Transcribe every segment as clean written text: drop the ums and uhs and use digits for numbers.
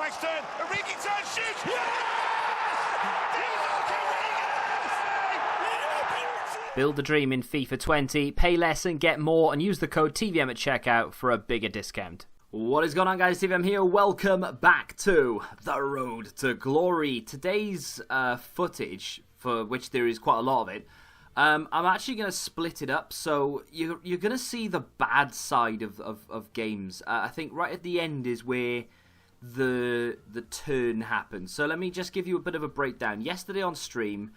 Backs turn. Origi turn. Shoots. Build the dream in FIFA 20, pay less and get more, and use the code TVM at checkout for a bigger discount. What is going on, guys? TVM here. Welcome back to The Road to Glory. Today's footage, for which there is quite a lot of it, I'm actually going to split it up, so you're going to see the bad side of games. I think right at the end is where the turn happens. So let me just give you a bit of a breakdown. Yesterday on stream,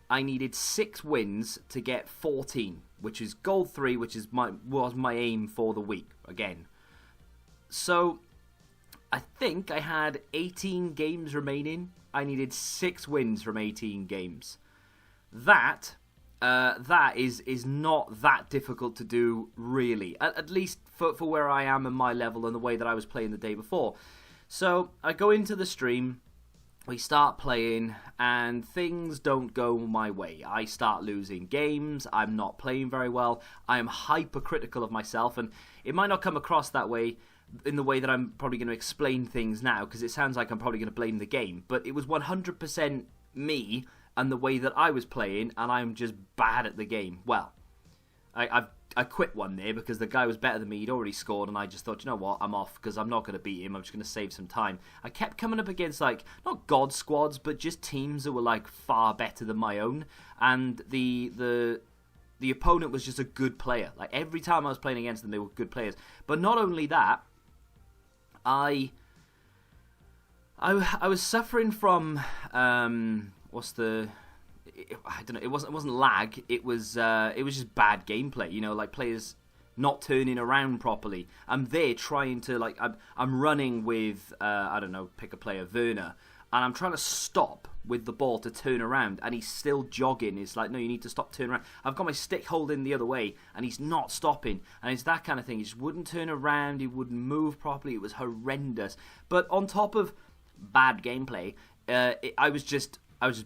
I needed 6 wins to get 14, which is gold 3, which is was my aim for the week, again. So, I think I had 18 games remaining. I needed 6 wins from 18 games. That is not that difficult to do, really. At least for where I am in my level and the way that I was playing the day before. So, I go into the stream. We start playing, and things don't go my way. I start losing games, I'm not playing very well, I am hypercritical of myself, and it might not come across that way in the way that I'm probably going to explain things now, because it sounds like I'm probably going to blame the game, but it was 100% me and the way that I was playing, and I'm just bad at the game. Well, I quit one there because the guy was better than me. He'd already scored, and I just thought, you know what, I'm off because I'm not going to beat him. I'm just going to save some time. I kept coming up against, like, not god squads, but just teams that were, like, far better than my own. And the opponent was just a good player. Like, every time I was playing against them, they were good players. But not only that, I was suffering from I don't know. It wasn't lag. It was just bad gameplay. You know, like players not turning around properly. I'm there trying to I'm running with I don't know, pick a player, Werner, and I'm trying to stop with the ball to turn around, and he's still jogging. It's like, no, you need to stop, turn around. I've got my stick holding the other way, and he's not stopping, and it's that kind of thing. He just wouldn't turn around. He wouldn't move properly. It was horrendous. But on top of bad gameplay, I was just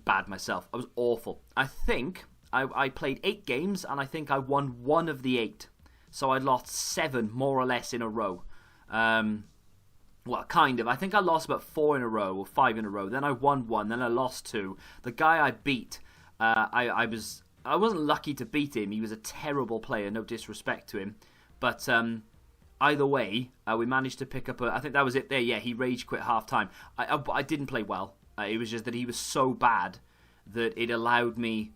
bad myself. I was awful. I think I played 8 games, and I think I won 1 of the 8. So I lost 7, more or less, in a row. Well, kind of. I think I lost about 4 in a row, or 5 in a row. Then I won 1, then I lost 2. The guy I beat, I wasn't lucky to beat him. He was a terrible player, no disrespect to him. But either way, we managed to pick up I think that was it there. Yeah, he rage quit half-time. I didn't play well. It was just that he was so bad that it allowed me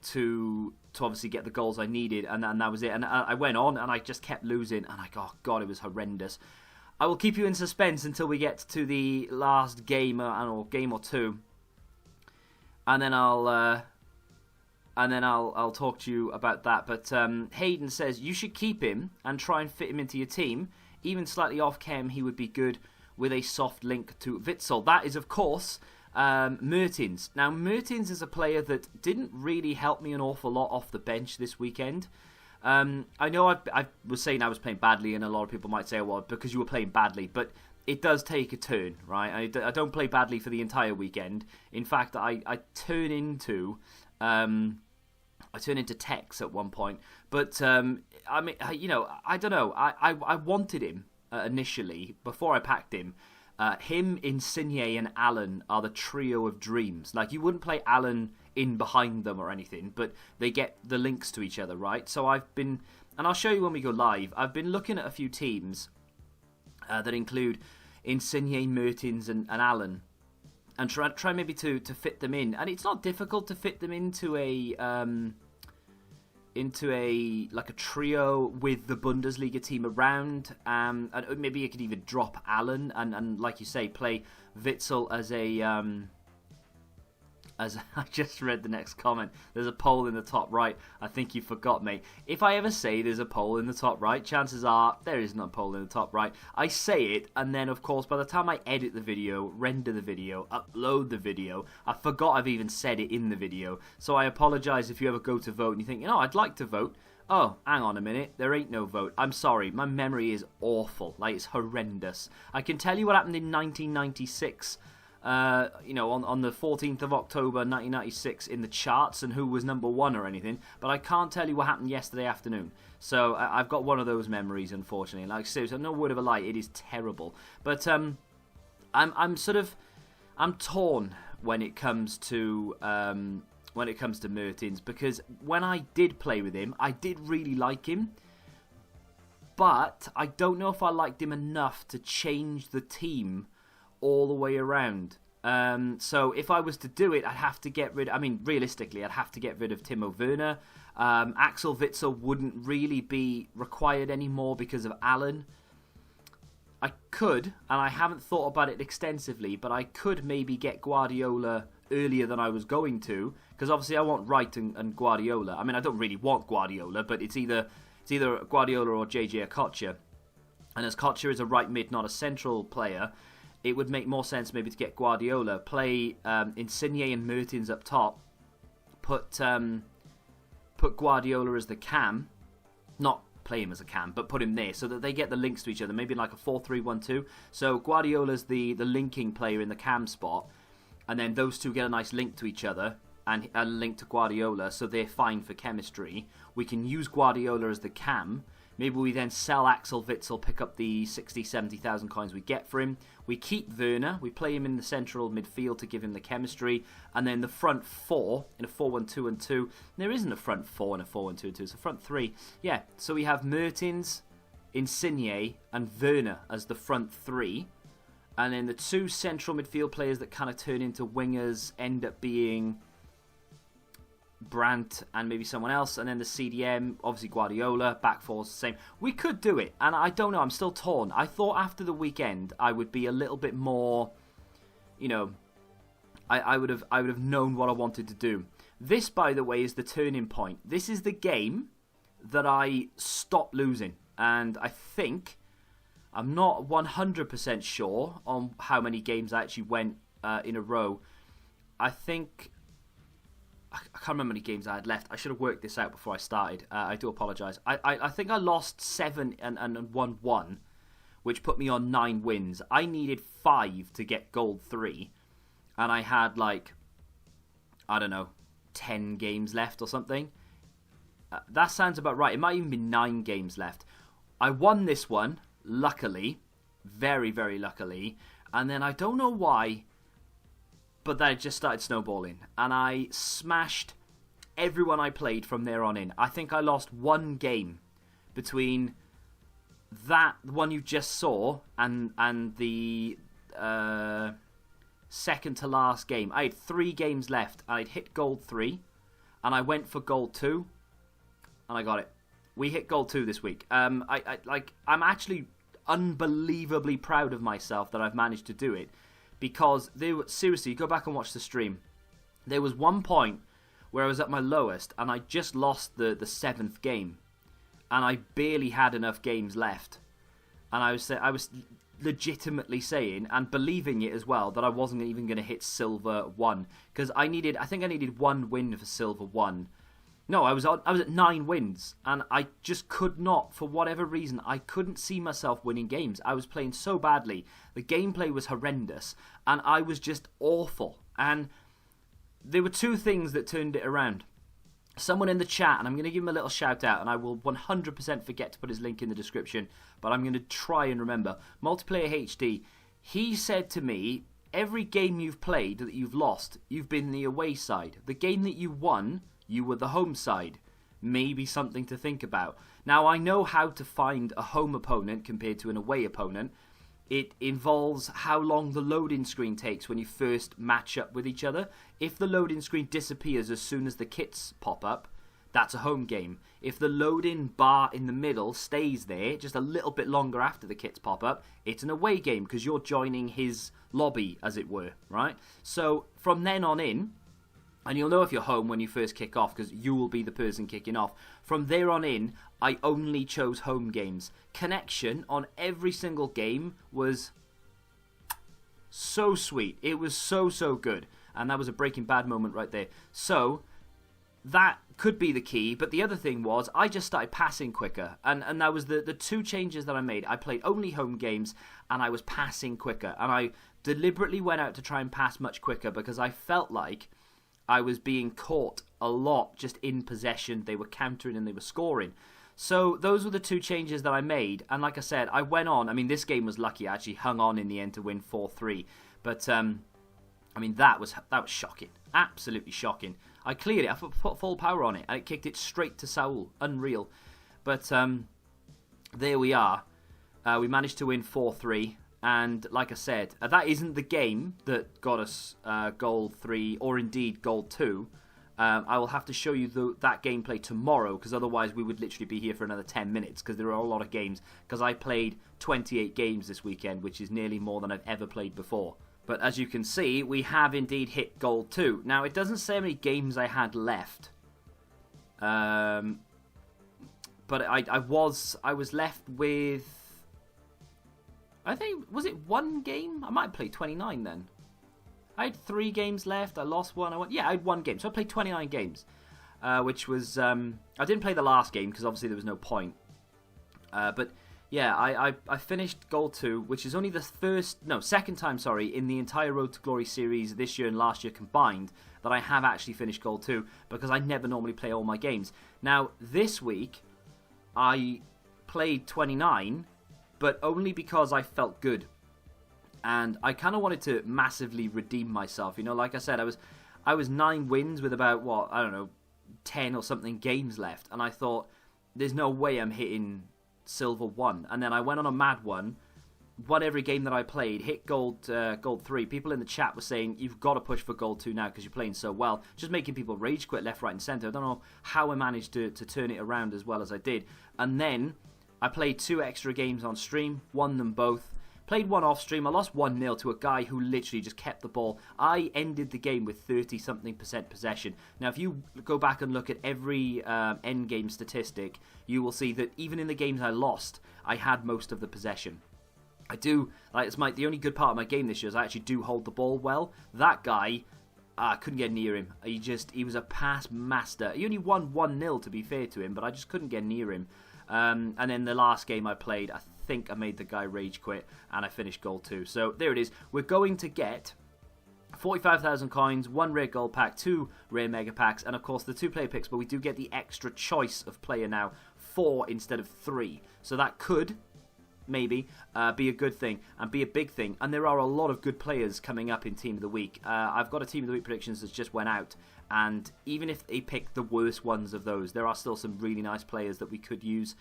to obviously get the goals I needed, and that was it. And I went on, and I just kept losing, and oh god, it was horrendous. I will keep you in suspense until we get to the last game, or game or two, and then I'll talk to you about that. But Hayden says you should keep him and try and fit him into your team, even slightly off chem. He would be good with a soft link to Witsel. That is, of course, Mertens. Now, Mertens is a player that didn't really help me an awful lot off the bench this weekend. I know I was saying I was playing badly, and a lot of people might say, well, because you were playing badly, but it does take a turn, right? I don't play badly for the entire weekend. In fact, I turn into Tex at one point. But, I mean, you know, I don't know. I wanted him initially, before I packed him. Him, Insigne, and Allen are the trio of dreams. Like, you wouldn't play Allen in behind them or anything, but they get the links to each other, right? So I've been, and I'll show you when we go live, I've been looking at a few teams that include Insigne, Mertens, and Allen, and try maybe to fit them in. And it's not difficult to fit them into a like a trio with the Bundesliga team around, and maybe you could even drop Allen and like you say, play Witsel as I just read the next comment. There's a poll in the top right. I think you forgot, mate. If I ever say there's a poll in the top right, chances are there isn't a poll in the top right. I say it, and then, of course, by the time I edit the video, render the video, upload the video, I forgot I've even said it in the video. So I apologise if you ever go to vote and you think, you know, I'd like to vote. Oh, hang on a minute. There ain't no vote. I'm sorry. My memory is awful. Like, it's horrendous. I can tell you what happened in 1996. You know, on the 14th of October 1996 in the charts and who was number 1 or anything, but I can't tell you what happened yesterday afternoon. So I've got one of those memories, unfortunately. Like, seriously, no word of a lie, it is terrible. But I'm torn when it comes to Mertens, because when I did play with him, I did really like him, but I don't know if I liked him enough to change the team all the way around. So if I was to do it, I'd have to get rid. I mean, realistically, I'd have to get rid of Timo Werner. Axel Witsel wouldn't really be required anymore because of Allen. I could, and I haven't thought about it extensively, but I could maybe get Guardiola earlier than I was going to, because obviously I want Wright and Guardiola. I mean, I don't really want Guardiola, but it's either Guardiola or JJ Okocha. And as Kocha is a right mid, not a central player, it would make more sense maybe to get Guardiola, play Insigne and Mertens up top, put Guardiola as the cam, not play him as a cam, but put him there so that they get the links to each other, maybe like a 4-3-1-2. So Guardiola's the linking player in the cam spot, and then those two get a nice link to each other and a link to Guardiola, so they're fine for chemistry. We can use Guardiola as the cam. Maybe we then sell Axel Witsel, pick up the 60, 70,000 coins we get for him. We keep Werner, we play him in the central midfield to give him the chemistry, and then the front four in a 4-1-2-2. There isn't a front four in a 4-1-2-2, it's a front three. Yeah, so we have Mertens, Insigne, and Werner as the front three. And then the two central midfield players that kind of turn into wingers end up being Brandt and maybe someone else, and then the CDM, obviously Guardiola, back four's the same. We could do it, and I don't know, I'm still torn. I thought after the weekend I would be a little bit more, I would have known what I wanted to do. This, by the way, is the turning point. This is the game that I stopped losing, and I think, I'm not 100% sure on how many games I actually went in a row. I think, I can't remember how many games I had left. I should have worked this out before I started. I do apologise. I think I lost 7 and won 1, which put me on 9 wins. I needed 5 to get gold 3, and I had 10 games left or something. That sounds about right. It might even be 9 games left. I won this one, luckily, very, very luckily, and then I don't know why, but then it just started snowballing, and I smashed everyone I played from there on in. I think I lost 1 game between that one you just saw and the second to last game. I had 3 games left. I'd hit gold 3, and I went for gold 2, and I got it. We hit gold 2 this week. I'm actually unbelievably proud of myself that I've managed to do it. Because seriously, go back and watch the stream. There was one point where I was at my lowest, and I just lost the 7th game, and I barely had enough games left. And I was legitimately saying and believing it as well that I wasn't even going to hit silver 1, because I think I needed 1 win for silver 1. No, I was at 9 wins, and I just could not, for whatever reason, I couldn't see myself winning games. I was playing so badly. The gameplay was horrendous, and I was just awful. And there were 2 things that turned it around. Someone in the chat, and I'm going to give him a little shout out, and I will 100% forget to put his link in the description, but I'm going to try and remember. Multiplayer HD, he said to me, every game you've played that you've lost, you've been the away side. The game that you won, you were the home side. Maybe something to think about. Now, I know how to find a home opponent compared to an away opponent. It involves how long the loading screen takes when you first match up with each other. If the loading screen disappears as soon as the kits pop up, that's a home game. If the loading bar in the middle stays there just a little bit longer after the kits pop up, it's an away game because you're joining his lobby, as it were, right? So from then on in, and you'll know if you're home when you first kick off because you will be the person kicking off. From there on in, I only chose home games. Connection on every single game was so sweet. It was so, so good. And that was a Breaking Bad moment right there. So that could be the key. But the other thing was I just started passing quicker. And that was the 2 changes that I made. I played only home games and I was passing quicker. And I deliberately went out to try and pass much quicker because I felt like I was being caught a lot just in possession. They were countering and they were scoring. So those were the two changes that I made. And like I said, I went on. I mean, this game was lucky. I actually hung on in the end to win 4-3. But, I mean, that was shocking. Absolutely shocking. I cleared it. I put full power on it. And it kicked it straight to Saul. Unreal. But there we are. We managed to win 4-3. And like I said, that isn't the game that got us goal 3 or indeed goal 2. I will have to show you that gameplay tomorrow, because otherwise we would literally be here for another 10 minutes, because there are a lot of games, because I played 28 games this weekend, which is nearly more than I've ever played before. But as you can see, we have indeed hit goal 2. Now, it doesn't say how many games I had left. But I was left with, I think, was it one game? I might have played 29 then. I had 3 games left. I lost one. I had 1 game. So I played 29 games, which was... I didn't play the last game because obviously there was no point. But yeah, I finished goal 2, which is only the second time, in the entire Road to Glory series this year and last year combined that I have actually finished goal 2, because I never normally play all my games. Now, this week, I played 29, but only because I felt good. And I kind of wanted to massively redeem myself. You know, like I said, I was 9 wins with about, 10 or something games left. And I thought, there's no way I'm hitting silver 1. And then I went on a mad one, won every game that I played, hit gold 3. People in the chat were saying, you've got to push for gold 2 now because you're playing so well. Just making people rage quit left, right and centre. I don't know how I managed to turn it around as well as I did. And then I played 2 extra games on stream, won them both. Played one off stream. I lost 1-0 to a guy who literally just kept the ball. I ended the game with 30-something% possession. Now, if you go back and look at every endgame statistic, you will see that even in the games I lost, I had most of the possession. I do, it's the only good part of my game this year is I actually do hold the ball well. That guy, I couldn't get near him. He was a pass master. He only won 1-0 to be fair to him, but I just couldn't get near him. And then the last game I played, I think I made the guy rage quit, and I finished goal 2. So there it is. We're going to get 45,000 coins, 1 rare gold pack, 2 rare mega packs, and of course the 2 player picks, but we do get the extra choice of player now, 4 instead of 3. So that could, maybe, be a good thing and be a big thing. And there are a lot of good players coming up in Team of the Week. I've got a Team of the Week predictions that just went out, and even if they pick the worst ones of those, there are still some really nice players that we could use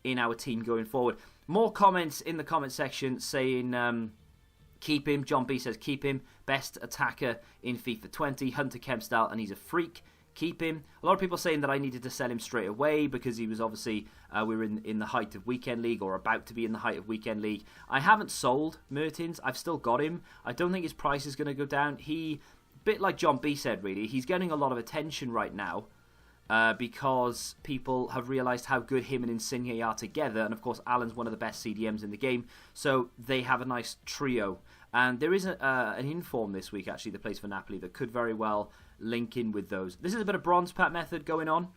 in our team going forward. More comments in the comment section saying keep him. John B says keep him. Best attacker in FIFA 20. Hunter Kempstyle, and he's a freak. Keep him. A lot of people saying that I needed to sell him straight away because he was obviously, we were in the height of Weekend League, or about to be in the height of Weekend League. I haven't sold Mertens. I've still got him. I don't think his price is going to go down. He, a bit like John B said really, he's getting a lot of attention right now. Because people have realised how good him and Insigne are together. And of course, Alan's one of the best CDMs in the game. So they have a nice trio. And there is an inform this week, actually, that plays for Napoli that could very well link in with those. This is a bit of bronze pack method going on.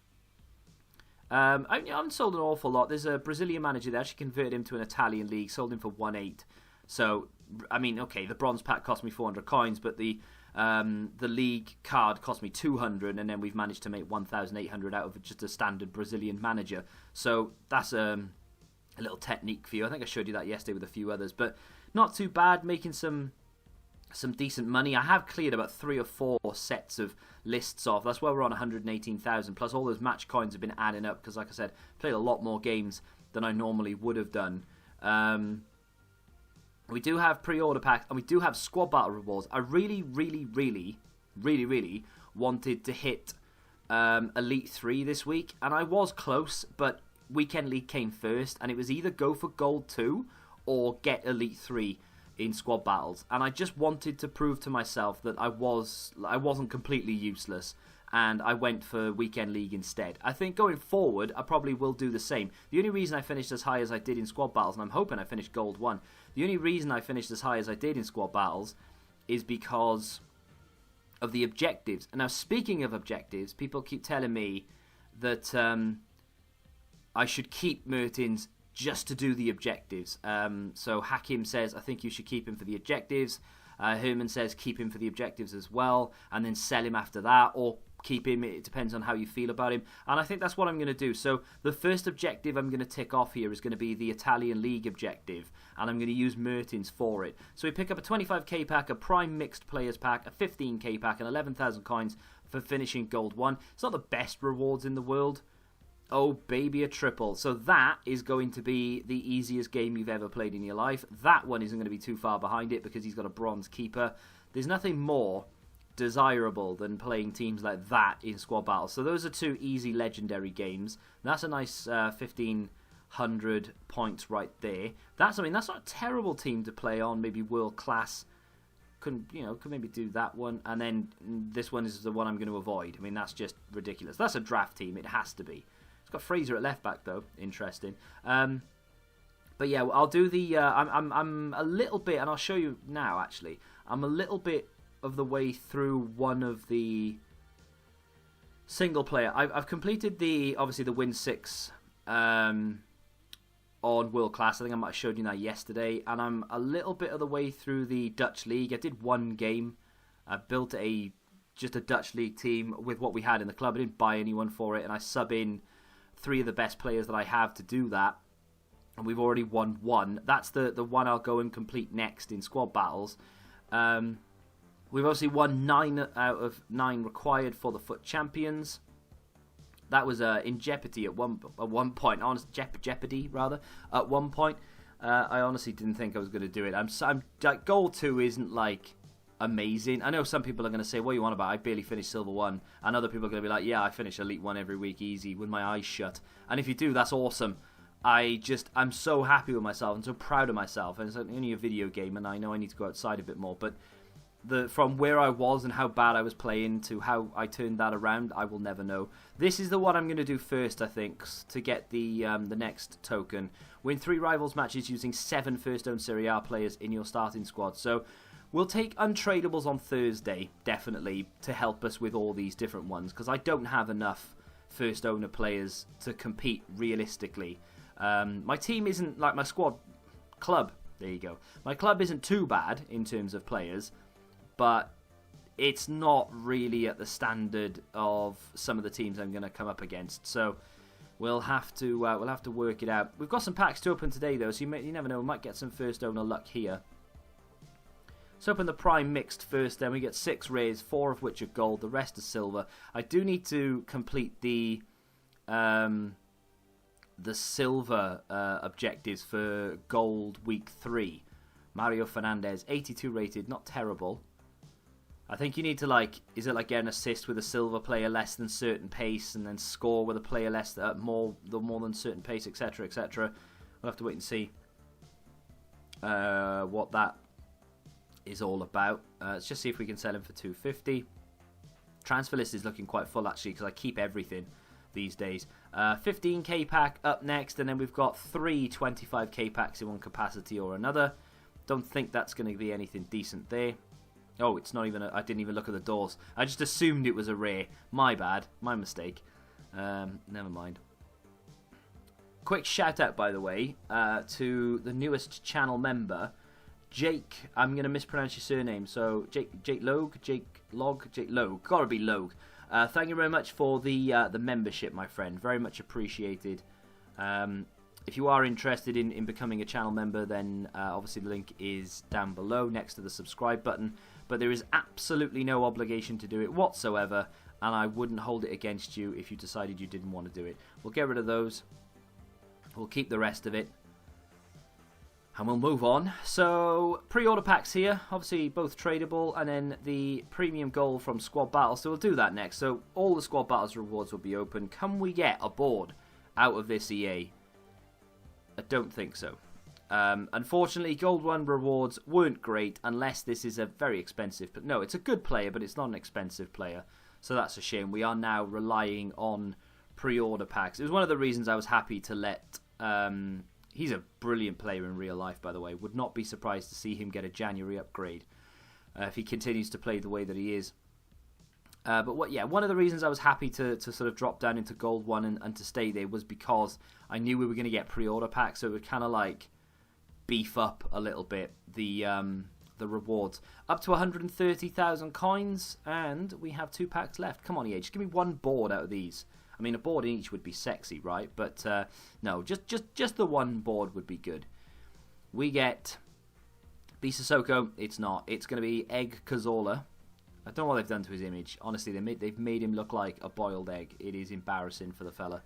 I haven't sold an awful lot. There's a Brazilian manager that actually converted him to an Italian league. Sold him for 1.8. So, I mean, okay, the bronze pack cost me 400 coins, but the league card cost me 200, and then we've managed to make 1,800 out of just a standard Brazilian manager. So that's a little technique for you. I think I showed you that yesterday with a few others, but not too bad, making some decent money. I have cleared about 3 or 4 sets of lists off. That's why we're on 118,000, plus all those match coins have been adding up, because like I said, played a lot more games than I normally would have done. We do have pre-order packs, and we do have squad battle rewards. I really wanted to hit Elite 3 this week, and I was close, but Weekend League came first, and it was either go for Gold 2 or get Elite 3 in squad battles. And I just wanted to prove to myself that I wasn't completely useless, and I went for Weekend League instead. I think going forward, I probably will do the same. The only reason I finished as high as I did in squad battles, and I'm hoping I finished Gold 1, the only reason I finished as high as I did in squad battles is because of the objectives. And now, speaking of objectives, people keep telling me that I should keep Mertens just to do the objectives. So Hakim says, I think you should keep him for the objectives. Herman says keep him for the objectives as well, and then sell him after that, or keep him. It depends on how you feel about him. And I think that's what I'm going to do. So the first objective I'm going to tick off here is going to be the Italian League objective. And I'm going to use Mertens for it. So we pick up a 25k pack, a Prime Mixed Players pack, a 15k pack, and 11,000 coins for finishing Gold 1. It's not the best rewards in the world. Oh, baby, a triple. So that is going to be the easiest game you've ever played in your life. That one isn't going to be too far behind it because he's got a bronze keeper. There's nothing more desirable than playing teams like that in squad battles. So those are two easy legendary games. That's a nice 1,500 points right there. That's not a terrible team to play on. Maybe world class. Could maybe do that one, and then this one is the one I'm going to avoid. I mean, that's just ridiculous. That's a draft team. It has to be. It's got Fraser at left back though. Interesting. But yeah, I'll do the. I'm a little bit, and I'll show you now. Actually, I'm a little bit of the way through one of the single player. I've completed obviously the Win 6 on World Class. I think I might have showed you that yesterday, and I'm a little bit of the way through the Dutch League. I did one game. I built just a Dutch League team with what we had in the club. I didn't buy anyone for it, and I sub in 3 of the best players that I have to do that. And we've already won 1. That's the one I'll go and complete next in squad battles. We've obviously won 9 out of 9 required for the FUT Champions. That was in jeopardy at one point. Jeopardy rather. At one point, I honestly didn't think I was going to do it. I'm like, goal 2 isn't like amazing. I know some people are going to say, "What are you on about? I barely finished Silver 1," and other people are going to be like, "Yeah, I finish Elite 1 every week easy with my eyes shut." And if you do, that's awesome. I'm so happy with myself and so proud of myself. And it's only a video game, and I know I need to go outside a bit more, but from where I was and how bad I was playing to how I turned that around, I will never know. This is the one I'm going to do first, I think, to get the next token. Win 3 rivals matches using 7 first own Serie A players in your starting squad. So we'll take untradables on Thursday, definitely, to help us with all these different ones, because I don't have enough first owner players to compete realistically. My team isn't like my club. There you go. My club isn't too bad in terms of players, but it's not really at the standard of some of the teams I'm going to come up against. So we'll have to work it out. We've got some packs to open today though, so you never know. We might get some first owner luck here. Let's open the Prime Mixed first. Then we get 6 rares, 4 of which are gold. The rest are silver. I do need to complete the silver objectives for gold week 3. Mario Fernandez, 82 rated, not terrible. I think you need to is it like get an assist with a silver player less than certain pace, and then score with a player less more than certain pace, etc., etc. We'll have to wait and see what that is all about. Let's just see if we can sell him for 250. Transfer list is looking quite full actually, because I keep everything these days. 15k pack up next, and then we've got 3 25k packs in one capacity or another. Don't think that's going to be anything decent there. Oh, it's not even I didn't even look at the doors. I just assumed it was a rare. My bad. My mistake. Never mind. Quick shout out, by the way, to the newest channel member, Jake. I'm going to mispronounce your surname. So, Jake Logue? Jake Logue. Gotta be Logue. Thank you very much for the membership, my friend. Very much appreciated. If you are interested in becoming a channel member, then obviously the link is down below next to the subscribe button. But there is absolutely no obligation to do it whatsoever, and I wouldn't hold it against you if you decided you didn't want to do it. We'll get rid of those. We'll keep the rest of it. And we'll move on. So, pre-order packs here. Obviously, both tradable. And then the premium gold from Squad Battles. So, we'll do that next. So, all the Squad Battles rewards will be open. Can we get a board out of this EA? I don't think so. Unfortunately, Gold 1 rewards weren't great unless this is a very expensive... But no, it's a good player, but it's not an expensive player. So, that's a shame. We are now relying on pre-order packs. It was one of the reasons I was happy to let... he's a brilliant player in real life, by the way. Would not be surprised to see him get a January upgrade if he continues to play the way that he is. But one of the reasons I was happy to sort of drop down into Gold 1 and to stay there was because I knew we were going to get pre-order packs, so it would kind of like beef up a little bit the the rewards. Up to 130,000 coins, and we have 2 packs left. Come on, EA, just give me 1 board out of these. I mean, a board in each would be sexy, right? But no, just the 1 board would be good. We get Sissoko. It's not. It's going to be Egg Cazorla. I don't know what they've done to his image. Honestly, they've made him look like a boiled egg. It is embarrassing for the fella.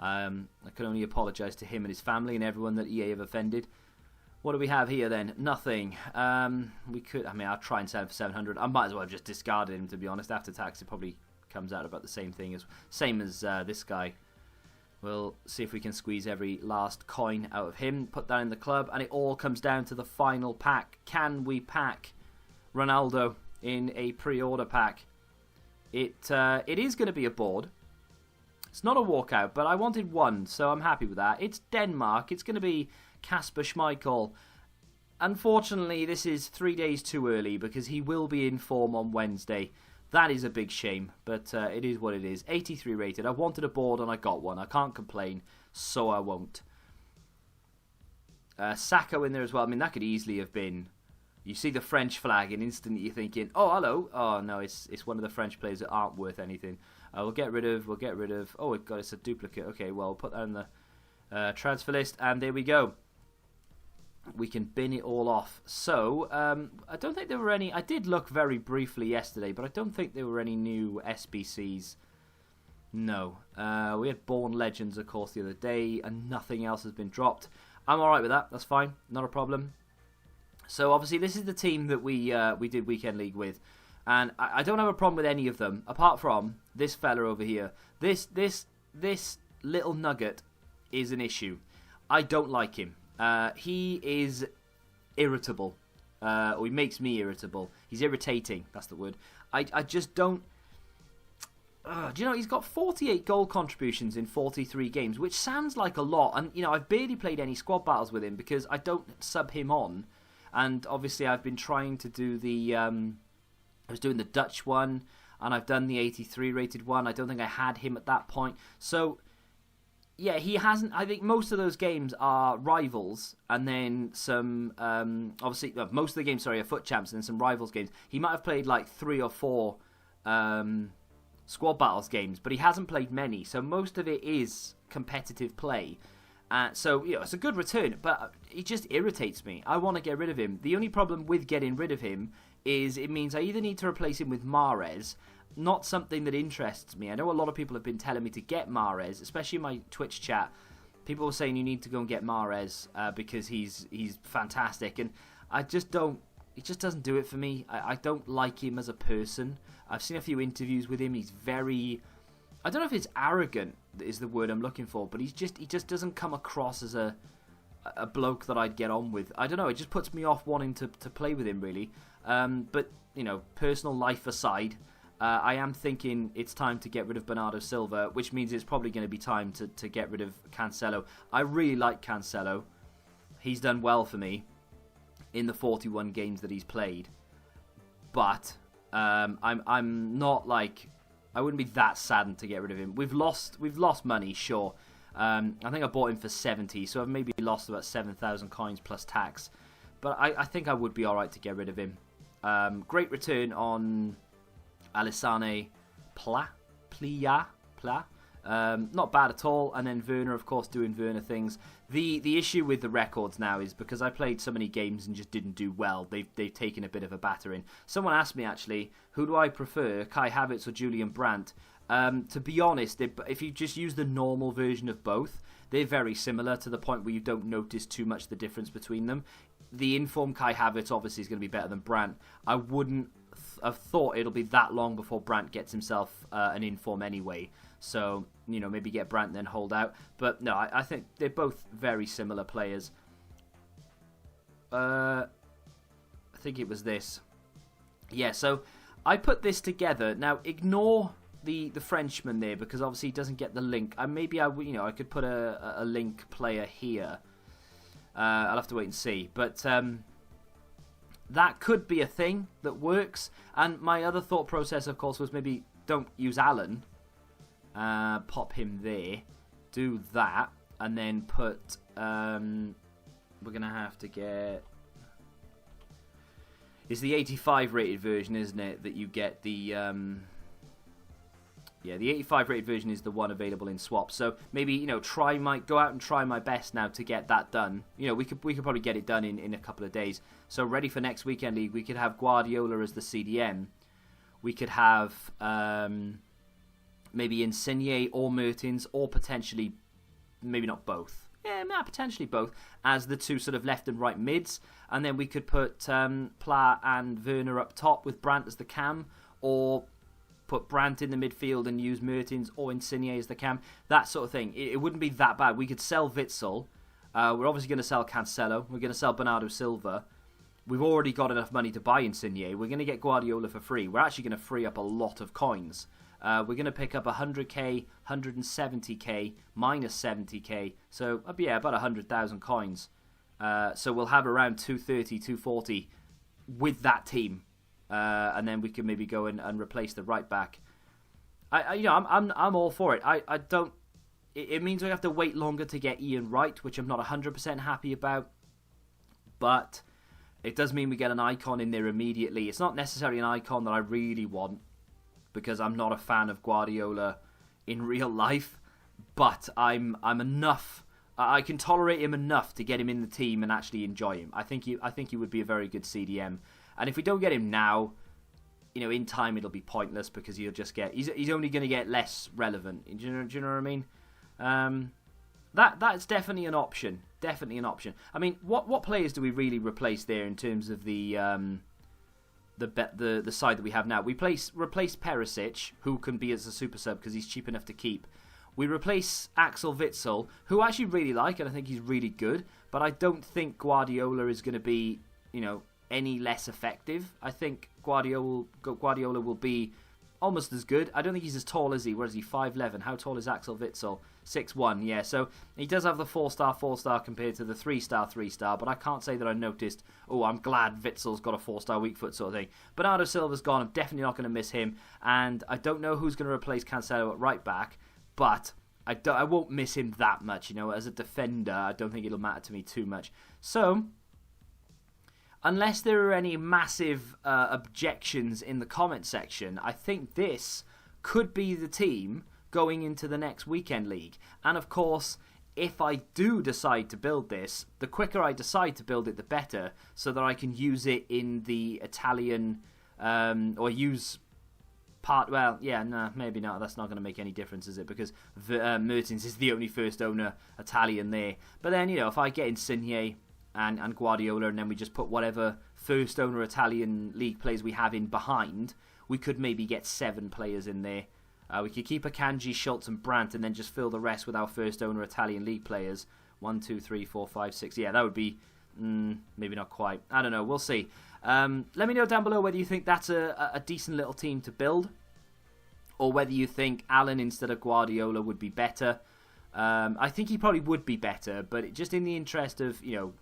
I can only apologise to him and his family and everyone that EA have offended. What do we have here then? Nothing. We could. I mean, I'll try and sell him for 700. I might as well have just discarded him, to be honest. After tax, it probably comes out about the same thing as this guy. We'll see if we can squeeze every last coin out of him. Put that in the club, and it all comes down to the final pack. Can we pack Ronaldo in a pre-order pack? It is going to be a board. It's not a walkout, but I wanted 1, so I'm happy with that. It's Denmark. It's going to be Kasper Schmeichel. Unfortunately, this is 3 days too early because he will be in form on Wednesday. That is a big shame, but it is what it is. 83 rated. I wanted a board and I got one. I can't complain, so I won't. Sacco in there as well. I mean, that could easily have been... You see the French flag and instantly you're thinking, oh, hello. Oh, no, it's one of the French players that aren't worth anything. We'll get rid of... Oh, God, it's a duplicate. Okay, well, we'll put that in the transfer list, and there we go. We can bin it all off. So, I don't think there were any... I did look very briefly yesterday, but I don't think there were any new SBCs. No. We had Born Legends, of course, the other day, and nothing else has been dropped. I'm alright with that. That's fine. Not a problem. So, obviously, this is the team that we did Weekend League with. And I don't have a problem with any of them, apart from this fella over here. This little nugget is an issue. I don't like him. He is irritable. Or he makes me irritable. He's irritating. That's the word. I just don't... do you know, he's got 48 goal contributions in 43 games, which sounds like a lot. And, you know, I've barely played any squad battles with him because I don't sub him on. And, obviously, I've been trying to do the... I was doing the Dutch one, and I've done the 83 rated one. I don't think I had him at that point. So... Yeah, he hasn't... I think most of those games are rivals, and then some... obviously, most of the games, are FUT Champs, and then some rivals games. He might have played like 3 or 4 squad battles games, but he hasn't played many, so most of it is competitive play. So, you know, it's a good return, but it just irritates me. I want to get rid of him. The only problem with getting rid of him is it means I either need to replace him with Mahrez... Not something that interests me. I know a lot of people have been telling me to get Mahrez, especially in my Twitch chat. People were saying you need to go and get Mahrez because he's fantastic, and I just don't. It just doesn't do it for me. I don't like him as a person. I've seen a few interviews with him. He's very... I don't know if it's arrogant is the word I'm looking for, but he just doesn't come across as a bloke that I'd get on with. I don't know. It just puts me off wanting to play with him really. But you know, personal life aside. I am thinking it's time to get rid of Bernardo Silva, which means it's probably going to be time to get rid of Cancelo. I really like Cancelo. He's done well for me in the 41 games that he's played. But I'm not like... I wouldn't be that saddened to get rid of him. We've lost money, sure. I think I bought him for 70, so I've maybe lost about 7,000 coins plus tax. But I think I would be alright to get rid of him. Great return on... Alisane Pla. Not bad at all. And then Werner, of course, doing Werner things. The issue with the records now is because I played so many games and just didn't do well, they've taken a bit of a battering. Someone asked me, actually, who do I prefer, Kai Havertz or Julian Brandt? To be honest, if you just use the normal version of both, they're very similar to the point where you don't notice too much the difference between them. The informed Kai Havertz obviously is going to be better than Brandt. I wouldn't have thought it'll be that long before Brandt gets himself an inform anyway. So, you know, maybe get Brandt and then hold out. But no, I think they're both very similar players. I think it was this. Yeah, so I put this together. Now, ignore the Frenchman there because obviously he doesn't get the link. Maybe I could put a link player here. I'll have to wait and see. But that could be a thing that works. And my other thought process, of course, was maybe don't use Alan. Pop him there. Do that. And then put... we're going to have to get... It's the 85 rated version, isn't it? That you get the yeah, the 85 rated version is the one available in swaps. So maybe, you know, go out and try my best now to get that done. You know, we could probably get it done in a couple of days. So ready for next weekend league, we could have Guardiola as the CDM. We could have maybe Insigne or Mertens, or potentially maybe not both. Yeah, potentially both as the two sort of left and right mids, and then we could put Pla and Werner up top with Brandt as the cam, or put Brandt in the midfield and use Mertens or Insigne as the cam. That sort of thing. It wouldn't be that bad. We could sell Witsel. We're obviously going to sell Cancelo. We're going to sell Bernardo Silva. We've already got enough money to buy Insigne. We're going to get Guardiola for free. We're actually going to free up a lot of coins. We're going to pick up 100k, 170k, minus 70k. So, yeah, about 100,000 coins. So we'll have around 230, 240 with that team. And then we can maybe go and replace the right back. I'm all for it. I don't. It means we have to wait longer to get Ian Wright, which I'm not 100% happy about. But it does mean we get an icon in there immediately. It's not necessarily an icon that I really want, because I'm not a fan of Guardiola in real life. But I'm enough. I can tolerate him enough to get him in the team and actually enjoy him. I think he would be a very good CDM. And if we don't get him now, you know, in time it'll be pointless, because he'll just get he's only going to get less relevant. Do you know what I mean? That's definitely an option. Definitely an option. I mean, what players do we really replace there in terms of the side that we have now? We replace Perisic, who can be as a super sub because he's cheap enough to keep. We replace Axel Witsel, who I actually really like, and I think he's really good. But I don't think Guardiola is going to be, you know, any less effective. I think Guardiola will be almost as good. I don't think he's as tall as he. Where is he? 5'11". How tall is Axel Witsel? 6'1". Yeah, so he does have the 4-star compared to the 3-star. But I can't say that I noticed, oh, I'm glad Witsel's got a 4-star weak foot sort of thing. Bernardo Silva's gone. I'm definitely not going to miss him. And I don't know who's going to replace Cancelo at right back. But I won't miss him that much. You know, as a defender, I don't think it'll matter to me too much. So, unless there are any massive objections in the comment section, I think this could be the team going into the next weekend league. And of course, if I do decide to build this, the quicker I decide to build it, the better, so that I can use it in the Italian, or use part. Well, yeah, no, maybe not. That's not going to make any difference, is it? Because Mertens is the only first owner Italian there. But then, you know, if I get Insigne and Guardiola, and then we just put whatever first owner Italian league players we have in behind, we could maybe get 7 players in there. We could keep Akanji, Schultz and Brandt, and then just fill the rest with our first owner Italian league players. 1, 2, 3, 4, 5, 6. Yeah, that would be maybe not quite. I don't know. We'll see. Let me know down below whether you think that's a decent little team to build, or whether you think Alan instead of Guardiola would be better. I think he probably would be better, but just in the interest of, you know,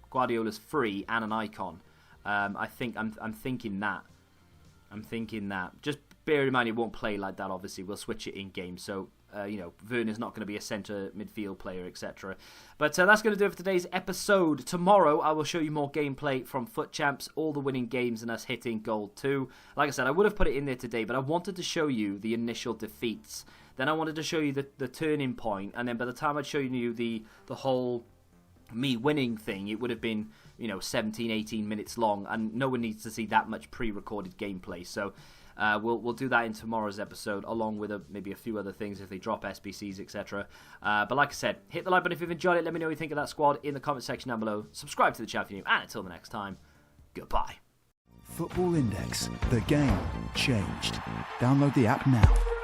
Guardiola's free and an icon, I'm thinking that. Just bear in mind, it won't play like that. Obviously, we'll switch it in game. So you know, Werner's not going to be a centre midfield player, etc. But that's going to do it for today's episode. Tomorrow, I will show you more gameplay from Foot Champs, all the winning games, and us hitting gold 2. Like I said, I would have put it in there today, but I wanted to show you the initial defeats. Then I wanted to show you the turning point, and then by the time I'd show you the whole me winning thing, it would have been, you know, 17, 18 minutes long, and no one needs to see that much pre-recorded gameplay. So we'll do that in tomorrow's episode, along with maybe a few other things if they drop SBCs, etc. But like I said, hit the like button if you've enjoyed it. Let me know what you think of that squad in the comment section down below. Subscribe to the channel if you're new, and until the next time, goodbye. Football Index. The game changed. Download the app now.